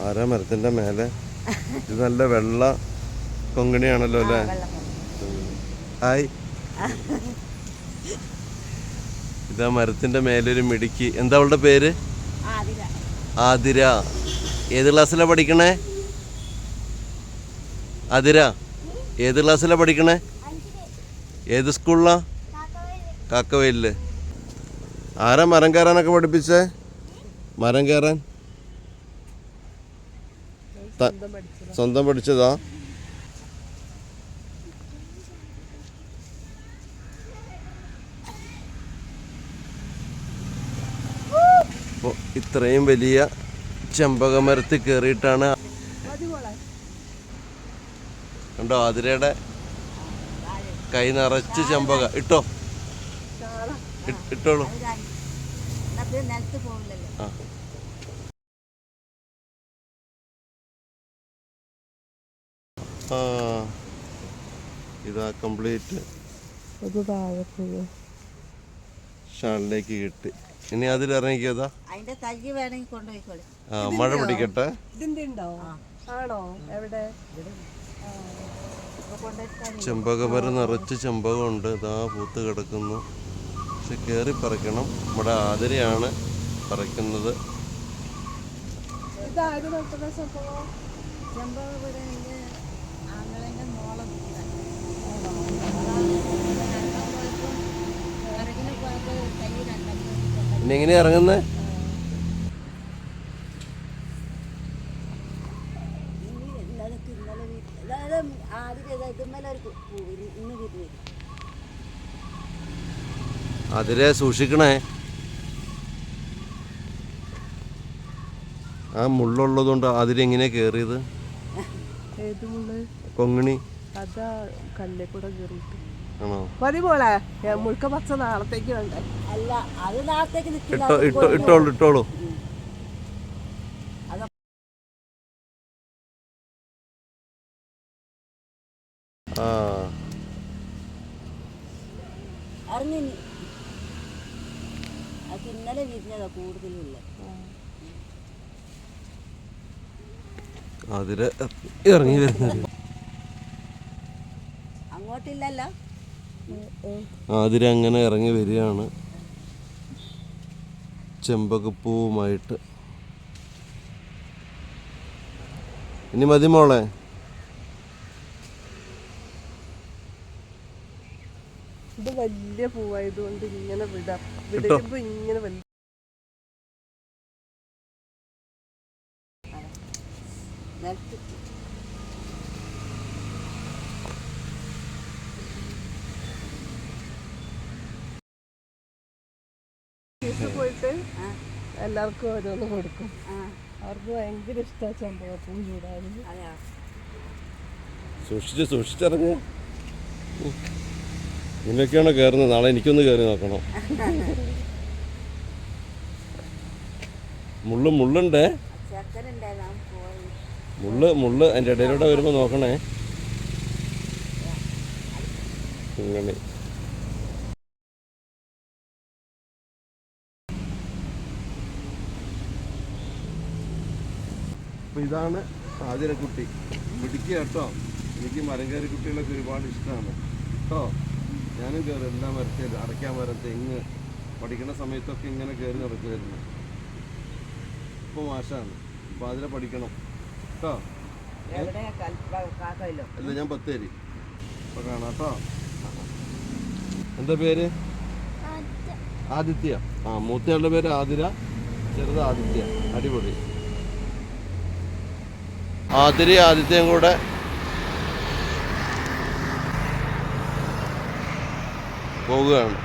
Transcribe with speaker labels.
Speaker 1: ആരാ മരത്തിൻ്റെ മേലെ? ഇത് നല്ല വെള്ള കൊങ്ങിണിയാണല്ലോ അല്ലേ? ഹായ്. ഇതാ മരത്തിൻ്റെ മേലൊരു മിടുക്കി. എന്താ അവളുടെ പേര്? ആതിര. ഏത് ക്ലാസ്സിലാണ് പഠിക്കണേ? ആതിര ഏത് ക്ലാസ്സിലാണ് പഠിക്കണേ? ഏത് സ്കൂളിലാ? കാക്കവയലില്. ആരാ മരം കയറാനൊക്കെ പഠിപ്പിച്ചേ? മരം കയറാൻ സ്വന്തം പഠിച്ചതാ? അപ്പോൾ ഇത്രയും വലിയ ചെമ്പകമരത്തിൽ കയറിയിട്ടാണ് കണ്ടോ ആതിരയുടെ കൈ നിറച്ച് ചെമ്പക. ഇട്ടോളൂ. ആ ഇതാ കംപ്ലീറ്റ് ഷാളിലേക്ക് കിട്ടി. ഇനി അതിലിറങ്ങിക്കതാ. മഴ പിടിക്കട്ടെ. ചെമ്പകമരം നിറച്ച് ചെമ്പകമുണ്ട്. ഇതാ പൂത്ത് കിടക്കുന്നു. പക്ഷെ കയറി പറിക്കണം. നമ്മുടെ ആതിരയാണ് പറിക്കുന്നത്. പിന്നെ എങ്ങനെയാ ഇറങ്ങുന്നത്? അതിരെ സൂക്ഷിക്കണേ. ആ മുള്ളുള്ളതുകൊണ്ട് അതിരെങ്ങനെയാ കേറിയത്? കൊങ്ങിണി ആണോ? ഇട്ടോളൂ. ആ
Speaker 2: ഇന്നലെ വിരിഞ്ഞതാ കൂടുതലുള്ള.
Speaker 1: അതിര ഇറങ്ങി വരുന്നത്
Speaker 2: അങ്ങോട്ടില്ലല്ലോ.
Speaker 1: അതിര അങ്ങനെ ഇറങ്ങി വരികയാണ് ചെമ്പകപ്പൂവുമായിട്ട്. ഇനി മതി മോളെ.
Speaker 3: ഇത് വലിയ പൂവായതുകൊണ്ട് ഇങ്ങനെ വിടരുമ്പോ ഇങ്ങനെ വലിയ പോയിട്ട് എല്ലാവർക്കും ഓരോന്ന് കൊടുക്കും. അവർക്ക് ഭയങ്കര ഇഷ്ടമാണ് ചെമ്പകപ്പൂ ചൂടാൻ.
Speaker 1: സൂക്ഷിച്ചിറങ്ങ്. നിന്നൊക്കെയാണോ കയറുന്നത്? നാളെ എനിക്കൊന്ന് കയറി നോക്കണം. മുള്ളുണ്ടേ. മുള്ള് അതിൻ്റെ ഇടയിലൂടെ വരുമ്പോൾ നോക്കണേ. ഇങ്ങനെ അപ്പം ഇതാണ് ആതിരക്കുട്ടി. പിടിക്കുക കേട്ടോ. എനിക്ക് മരം കയറി കുട്ടികളൊക്കെ ഒരുപാട് ഇഷ്ടമാണ് കേട്ടോ. ഞാനും കയറി എല്ലാ മരത്തിൽ അടയ്ക്കാൻ മരം, തെങ്ങ് പഠിക്കുന്ന സമയത്തൊക്കെ ഇങ്ങനെ കയറി നടക്കുമായിരുന്നു. ഇപ്പോൾ മാഷാണ്. അപ്പോൾ അതിനെ പഠിക്കണം കേട്ടോ. അല്ല, ഞാൻ ബത്തേരി. അപ്പോൾ കാണാം കേട്ടോ. എന്താ പേര്? ആദിത്യ. മൂത്തയാളുടെ പേര് ആതിര, ചെറുത് ആദിത്യ. അടിപൊളി. ആദിത്യയും കൂടെ പോവുകയാണ്.